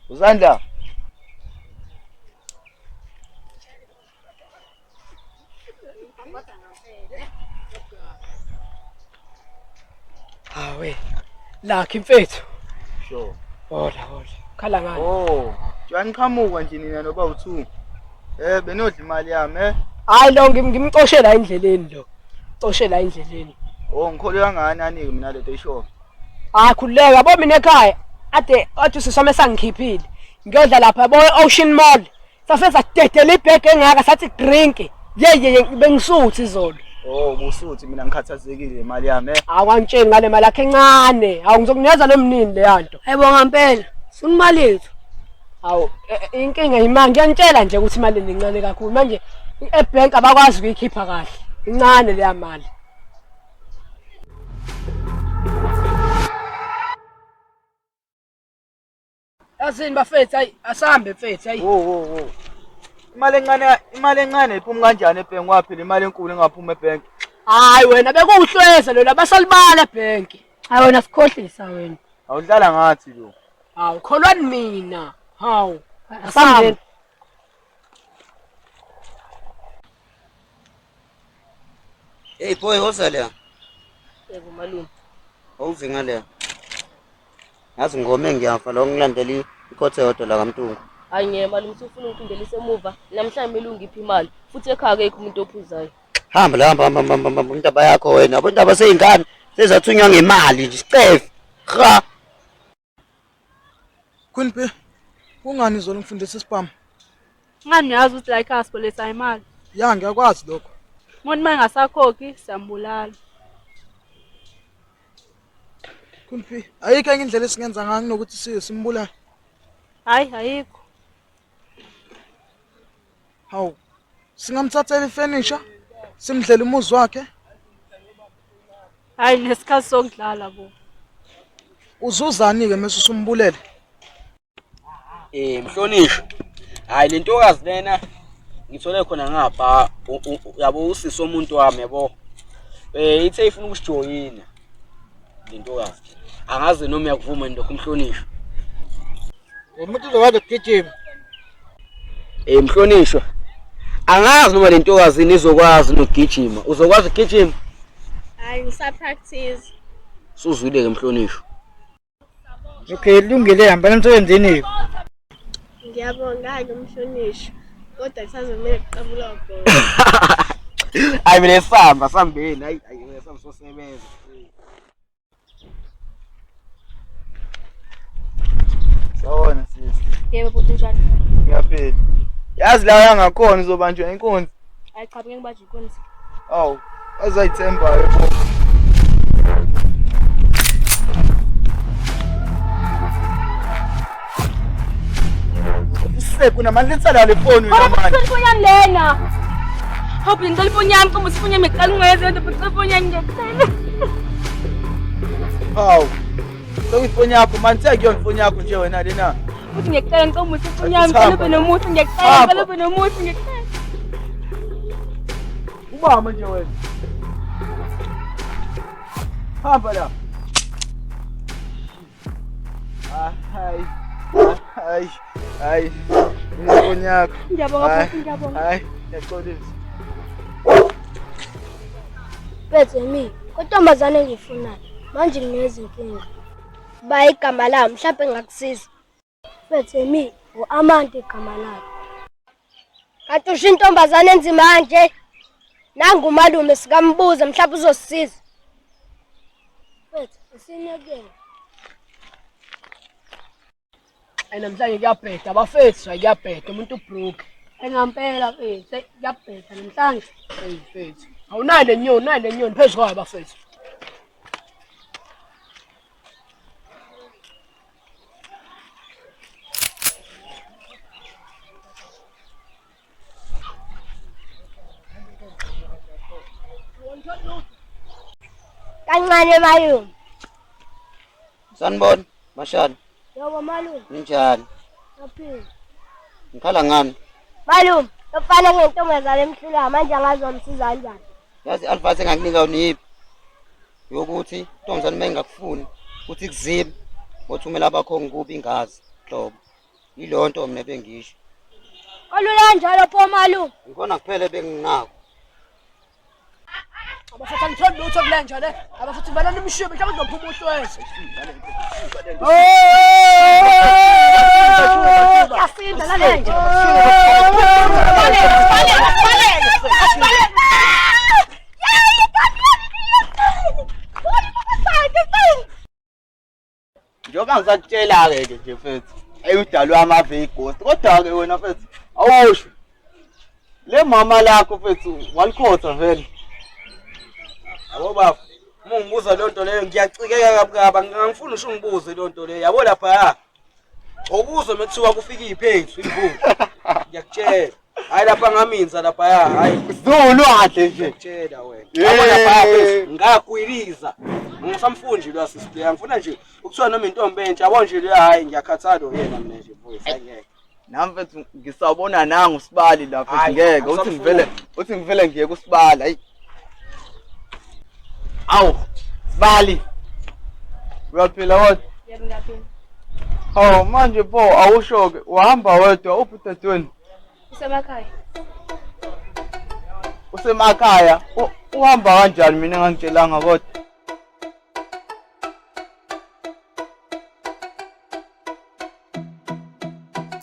Uzandla. Hawe. Lakhi mfethu. Sure. Hola. Khala ngani? Oh, ngiqhamuka nje nina noba u2. Benodla imali yami Hayi lo ngimxoshe la endleleni lo. Xoshe la endleleni. Oh, ngikholwa kangakanani ke mina lento isho. Khuleka bo mina ekhaya. Ade sisome sangikhiphile. Ngiyodla lapha bo Ocean Mall. Sase sadedela ibhege engaka sathi drink. Ye bengisuthi izolo. Oh, busuthi mina ngikhathazekile imali yami Awangitsheni ngale mali yakhe encane. Hawu ngizokunikeza nomnini le yanto. Ayibonga impela. Funa imali yethu. Hawu inkinga imali ngiyantshela nje ukuthi imali lencane kakhulu manje ebank abakwazi ukuyikhipha kahle. Incane le mali. Asini bafethu hayi asambe mfethu hayi. Wo. Imali encane iphuma kanjani ebank waphela imali enkulu engaphuma ebank? Hayi wena bekuhlweza lona basalibala ebank. Hayi wena sikhohlisa wena. Awudlala ngathi lo. Hawu kholwani mina. Hawu Asambe. Hey boy, hoza la. Yebo malume. Awuve ngale. Yazi ngome ngiyafa lo ngilandela ikhothe yodwa la kaMtungu. Hayi ngeke malume usufuna ungiphindele emuva. Namhlanje mele ungiphi imali. Futhi ekhaya akekho umuntu ophuzayo. Hamba indaba yakho wena. Abantaba seyingane sezathunywa ngemali nje sicefe. Kha. Kunphi? Kungani izolo ngifundisa ispam? Ngani uyazi ukuthi la ekhaya sibolesa imali? Ya ngiyakwazi lokho. Umuntu uma engasakhokhi siyambulala. Kunphi? Ayikho enye indlela esingenza ngayo nokuthi simbulale. Hayi ayikho. Hawu. Singamthathela ifurniture, simdlela umuzi wakhe. Hayi nesikhathi sokudlala bo. Uzuzani ke mase usumbulele? Mhlonishwa. Hayi lentokazi lena ngithole khona ngapha yabo usisi omuntu wami yabo. Ithe ifuna ukusijoyina. Lentokazi. Angazi noma uyakuvuma indokho umhlonishwa. Umuntu uzokwazi ukugijima. Mhlonishwa. Angazi noma lentokazi nizokwazi nokugijima. Uzokwazi ukugijima? Hayi ngisa practice. Suzwile ke mhlonishwa. Okay, lungile hamba emsebenzini. Ngiyabonga ke umhlonishwa. Kodwa kusazomela kuqabula ubhola. Hayi mina sambeni. Hayi mina sosebenza. Sawona sisi. Yebo futhi njalo. Ngiyaphila. Yazi la yangakhona uzobanjwa inkonzi. Hayi cha ngeke ngibaje inkonzi. Awu, azayithemba yebo. Kuna manje letsala le phone wena manje. Phone lena. Hope ngicela ifoni yami kuma sifuna ngiqala ngeze nto futhi ifoni yami ngiyacela. Hawu. Sokuyifoni yakho manje sekuyona ifoni yakho nje wena lena. Futhi ngiyacela ngicela ifoni yami ngicela ube nomuthi ngiyacela ngicela ube nomuthi ngiyacela. Ubama nje wena. Hamba la. Hayi. Ifoni yakho. Ngiyabonga futhi ngiyabonga. Hayi, ngiyaxolisa. Bethe mi, kontombazane engiyifunayo. Manje nginezinkinga. Ba igama lami mhlawumbe ngakusiza. Bethe mi, uAmanda igama lakhe. Kanti usho intombazane enzima kanje. Nangu umalume sikambuza mhlawumbe uzosisiza. Bethe, usinyekela. Namhlanje kuyabheda bafethu kuyabheda umuntu ubroke. Engampela mfethu kuyabhetha namhlanje. Mfethu. Awunayo lenyoni phezulu kwayo bafethu. Kancane malume. Sanibona, Mashali. Yebo malume. Ninjani? Yaphila. Ngikhala ngani? Malume, lofana ngentombazane emhlula manje angazomsiza kanjani? Yazi alifase ngakunika uniphi. Yokuthi intombazane mayingakufuni uthi kuzimi othumela abakhongi kubi ingazi hlobo. Ilonto mina bengisho. Olula njalo pho malume. Ngibona kuphela benginako. Abafethu angithandi lutho kule nje le. Abafethu balana imshibe mhlawumbe ngizophuma uhlweze. Yasinda la nje. Njoba ngisakutshela-ke ke nje mfethu udalwe amave ighost kodwa-ke wena mfethu awusho le mama lakho mfethu walikhotha vele. Yabo baba, uma ungibuza le nto leyo ngiyacikeka kabukaba, ngangifuni usho ungibuze le nto leyo. Yabo lapha okuzwe mekuthiwa kufika iphensi imvula. Ngiyakutshela. Hayi lapha ngaminza lapha hayi Zulu kahle nje. ngiyakutshela wena. Yabo lapha mfethu ngakwiliza. Ngisamfundi lo assist. Ngifuna nje ukuthiwa noma intombi entsha yabo nje le hayi ngiyakhathala yena mina nje mfowethu angeke. Nami mfethu ngisabona nangu usibali la mfethu ngeke uthi ngivele ngiye kusibala. Hayi. Awu, Sibali. Uyaphila kodwa? Yebo ngiyaphila. Hawu manje pho awusho ke uhamba wedwa uphi dadweni? Usemakhaya. Usemakhaya uhamba kanjani mina ngangitshelanga kodwa?